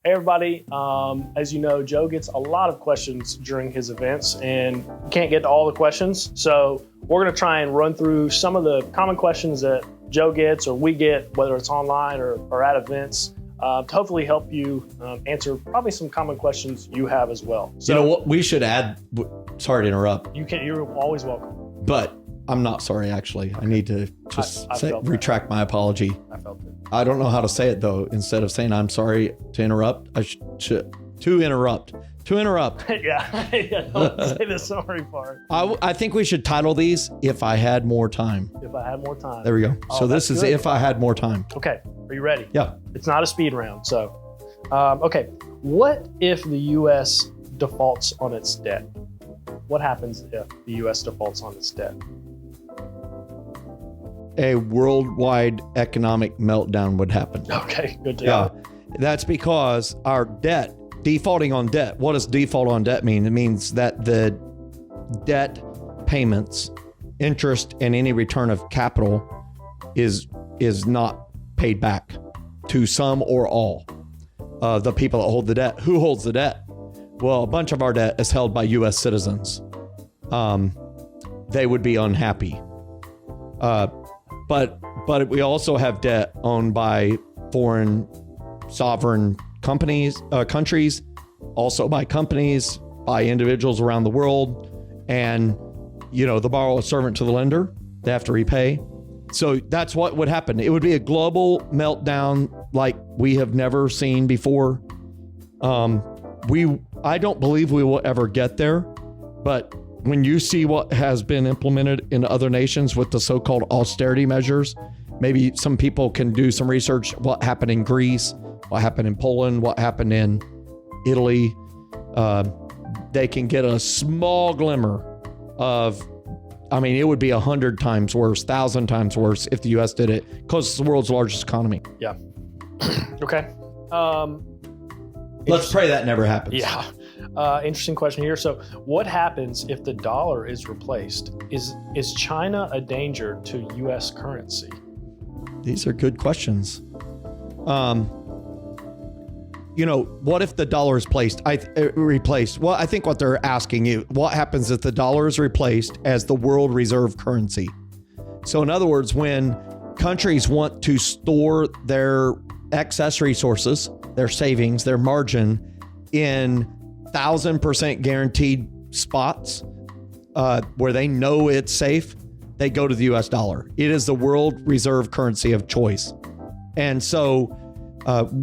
Hey everybody, as you know, Joe gets a lot of questions during his events and can't get to all the questions. So we're gonna try and run through some of the common questions that Joe gets or we get, whether it's online or at events, to hopefully help you answer probably some common questions you have as well. So, you know what we should add, sorry to interrupt. You're always welcome. But I'm not sorry, actually. I need to just retract my apology. I felt it. I don't know how to say it, though. Instead of saying I'm sorry to interrupt, I should to interrupt. yeah, don't say the sorry part. I think we should title these If I Had More Time. If I had more time. There we go. Oh, so this is good. If I Had More Time. Okay, are you ready? Yeah. It's not a speed round, so. Okay, what if the U.S. defaults on its debt? What happens if the U.S. defaults on its debt? A worldwide economic meltdown would happen. Okay, good to Yeah, know. that's because our debt, defaulting on debt. What does default on debt mean? It means that the debt payments, interest, and any return of capital is not paid back to some or all of the people that hold the debt. Who holds the debt? Well, a bunch of our debt is held by U.S. citizens. They would be unhappy. But we also have debt owned by foreign sovereign countries, also by companies, by individuals around the world. And, the borrower is servant to the lender. They have to repay. So that's what would happen. It would be a global meltdown like we have never seen before. I don't believe we will ever get there, but when you see what has been implemented in other nations with the so-called austerity measures, maybe some people can do some research. What happened in Greece, what happened in Poland, what happened in Italy. They can get a small glimmer of, it would be 100 times worse, 1,000 times worse if the U.S. did it because it's the world's largest economy. Yeah. Okay. Let's pray that never happens. Yeah. Interesting question here. So what happens if the dollar is replaced? Is China a danger to U.S. currency? These are good questions. What if the dollar is replaced? Well, I think what they're asking you, what happens if the dollar is replaced as the world reserve currency? So in other words, when countries want to store their excess resources, their savings, their margin in 1,000% guaranteed spots where they know it's safe, they go to the US dollar. It is the world reserve currency of choice. And so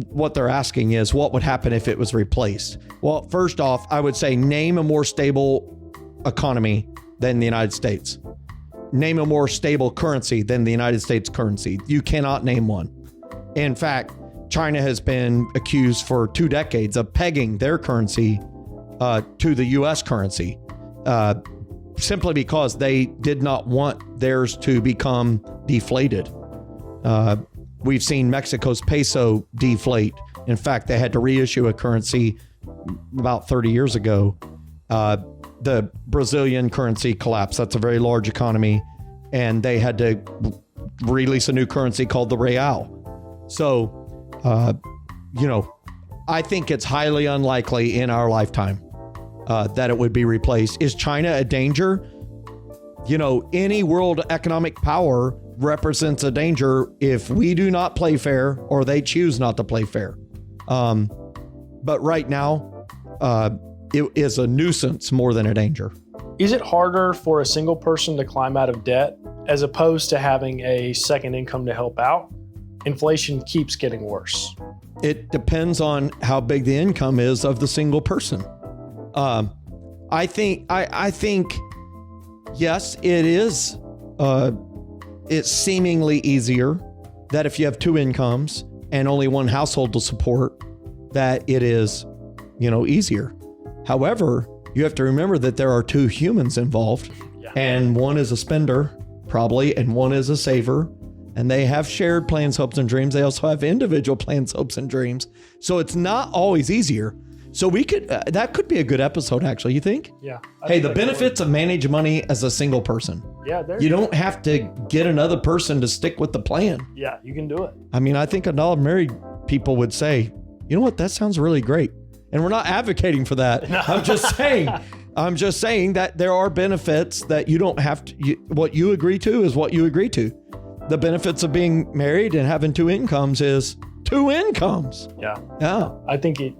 what they're asking is what would happen if it was replaced? Well, first off, I would say name a more stable economy than the United States. Name a more stable currency than the United States currency. You cannot name one. In fact, China has been accused for 2 decades of pegging their currency to the U.S. currency simply because they did not want theirs to become deflated. We've seen Mexico's peso deflate. In fact, they had to reissue a currency about 30 years ago. The Brazilian currency collapsed. That's a very large economy. And they had to release a new currency called the real. So, I think it's highly unlikely in our lifetime that it would be replaced. Is China a danger? Any world economic power represents a danger if we do not play fair or they choose not to play fair. But right now, it is a nuisance more than a danger. Is it harder for a single person to climb out of debt as opposed to having a second income to help out? Inflation keeps getting worse. It depends on how big the income is of the single person. I think, yes, it is. It's seemingly easier that if you have 2 incomes and only one household to support, that it is, easier. However, you have to remember that there are 2 humans involved, and one is a spender, probably, and one is a saver. And they have shared plans, hopes, and dreams. They also have individual plans, hopes, and dreams. So it's not always easier. So we could, that could be a good episode, actually, you think? Yeah. Hey, the benefits of managing money as a single person. Yeah. You don't have to get another person to stick with the plan. Yeah, you can do it. I think a lot of married people would say, you know what? That sounds really great. And we're not advocating for that. No. I'm just saying that there are benefits that you don't have to, what you agree to is what you agree to. The benefits of being married and having two incomes is two incomes. Yeah. Yeah. I think to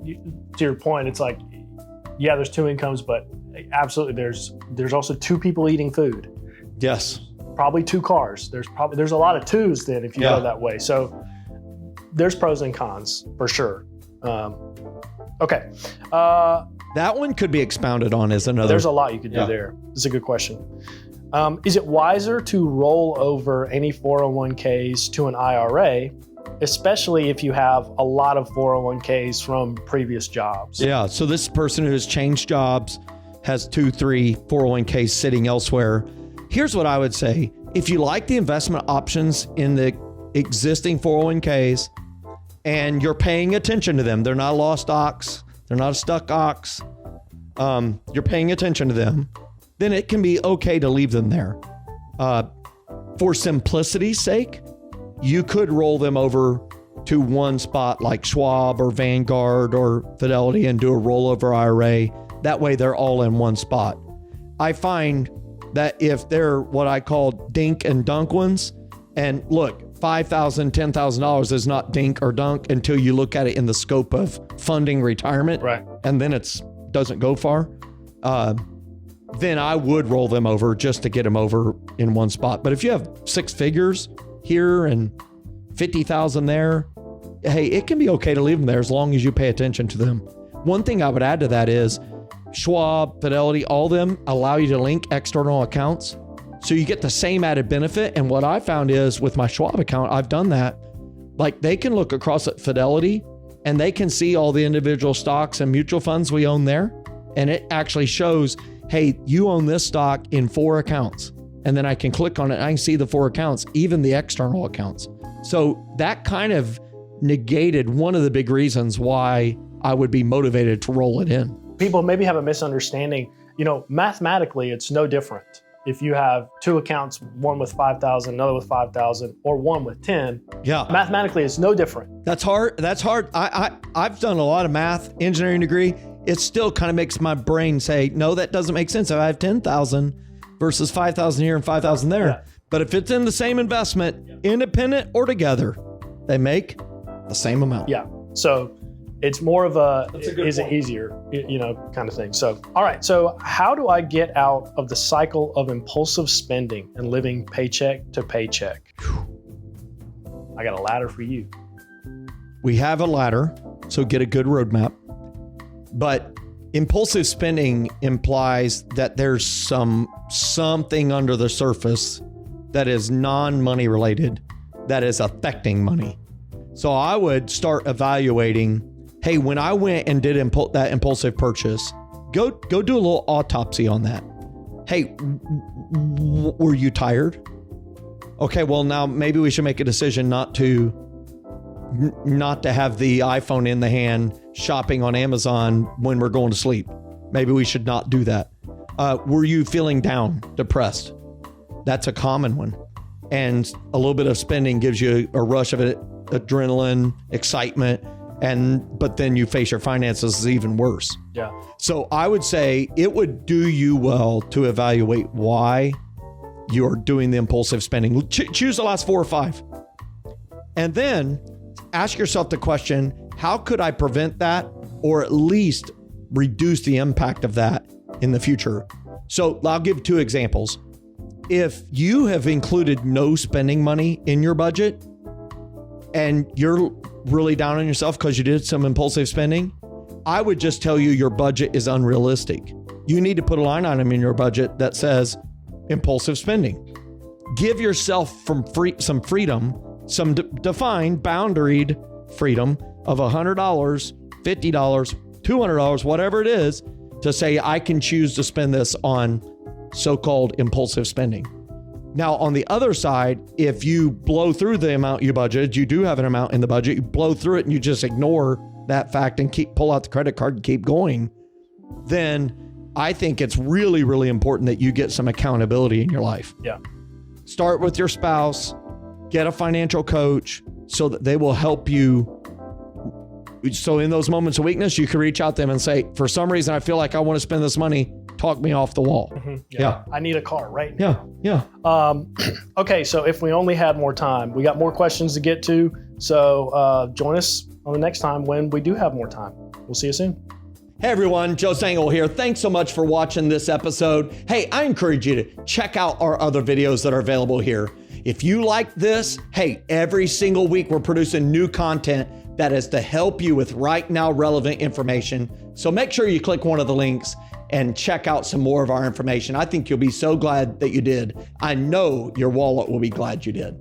your point, it's like, yeah, there's two incomes, but absolutely there's also two people eating food. Yes. Probably two cars. There's a lot of twos then if you go that way. So there's pros and cons for sure. Okay. That one could be expounded on as another. There's a lot you could do there. It's a good question. Is it wiser to roll over any 401ks to an IRA, especially if you have a lot of 401ks from previous jobs? Yeah. So this person who has changed jobs has 2-3 401ks sitting elsewhere. Here's what I would say. If you like the investment options in the existing 401ks and you're paying attention to them, they're not a lost ox, they're not a stuck ox, you're paying attention to them, then it can be okay to leave them there. For simplicity's sake, you could roll them over to one spot like Schwab or Vanguard or Fidelity and do a rollover IRA. That way they're all in one spot. I find that if they're what I call dink and dunk ones, and look, $5,000, $10,000 is not dink or dunk until you look at it in the scope of funding retirement. Right. And then it doesn't go far. Then I would roll them over just to get them over in one spot. But if you have 6 figures here and 50,000 there, hey, it can be okay to leave them there as long as you pay attention to them. One thing I would add to that is Schwab, Fidelity, all of them allow you to link external accounts. So you get the same added benefit. And what I found is with my Schwab account, I've done that. Like they can look across at Fidelity and they can see all the individual stocks and mutual funds we own there. And it actually shows, hey, you own this stock in 4 accounts. And then I can click on it and I can see the 4 accounts, even the external accounts. So that kind of negated one of the big reasons why I would be motivated to roll it in. People maybe have a misunderstanding. Mathematically, it's no different. If you have 2 accounts, one with 5,000, another with 5,000, or one with 10, mathematically, it's no different. That's hard. I've done a lot of math, engineering degree. It still kind of makes my brain say, no, that doesn't make sense. If I have 10,000 versus 5,000 here and 5,000 there. Yeah. But if it's in the same investment, independent or together, they make the same amount. Yeah. So it's more of is it easier, kind of thing. So, all right. So how do I get out of the cycle of impulsive spending and living paycheck to paycheck? I got a ladder for you. We have a ladder, so get a good roadmap. But impulsive spending implies that there's something under the surface that is non-money related that is affecting money. So I would start evaluating, hey, when I went and did that impulsive purchase, go do a little autopsy on that. Hey, were you tired? Okay, well now maybe we should make a decision not to have the iPhone in the hand shopping on Amazon when we're going to sleep. Maybe we should not do that. Were you feeling down, depressed? That's a common one. And a little bit of spending gives you a rush of adrenaline, excitement, but then you face your finances is even worse. Yeah. So I would say it would do you well to evaluate why you are doing the impulsive spending. Choose the last 4 or 5. And then ask yourself the question, how could I prevent that or at least reduce the impact of that in the future? So I'll give 2 examples. If you have included no spending money in your budget and you're really down on yourself because you did some impulsive spending, I would just tell you your budget is unrealistic. You need to put a line item in your budget that says impulsive spending. Give yourself some freedom, some defined, boundaried freedom of $100, $50, $200, whatever it is, to say, I can choose to spend this on so-called impulsive spending. Now, on the other side, if you blow through the amount you budgeted, you do have an amount in the budget, you blow through it and you just ignore that fact and pull out the credit card and keep going, then I think it's really, really important that you get some accountability in your life. Yeah. Start with your spouse, get a financial coach so that they will help you So in those moments of weakness, you can reach out to them and say, for some reason, I feel like I want to spend this money. Talk me off the wall. Yeah. I need a car right now. Yeah. Okay, so if we only had more time, we got more questions to get to. So join us on the next time when we do have more time. We'll see you soon. Hey everyone, Joe Sangel here. Thanks so much for watching this episode. Hey, I encourage you to check out our other videos that are available here. If you like this, hey, every single week we're producing new content that is to help you with right now relevant information. So make sure you click one of the links and check out some more of our information. I think you'll be so glad that you did. I know your wallet will be glad you did.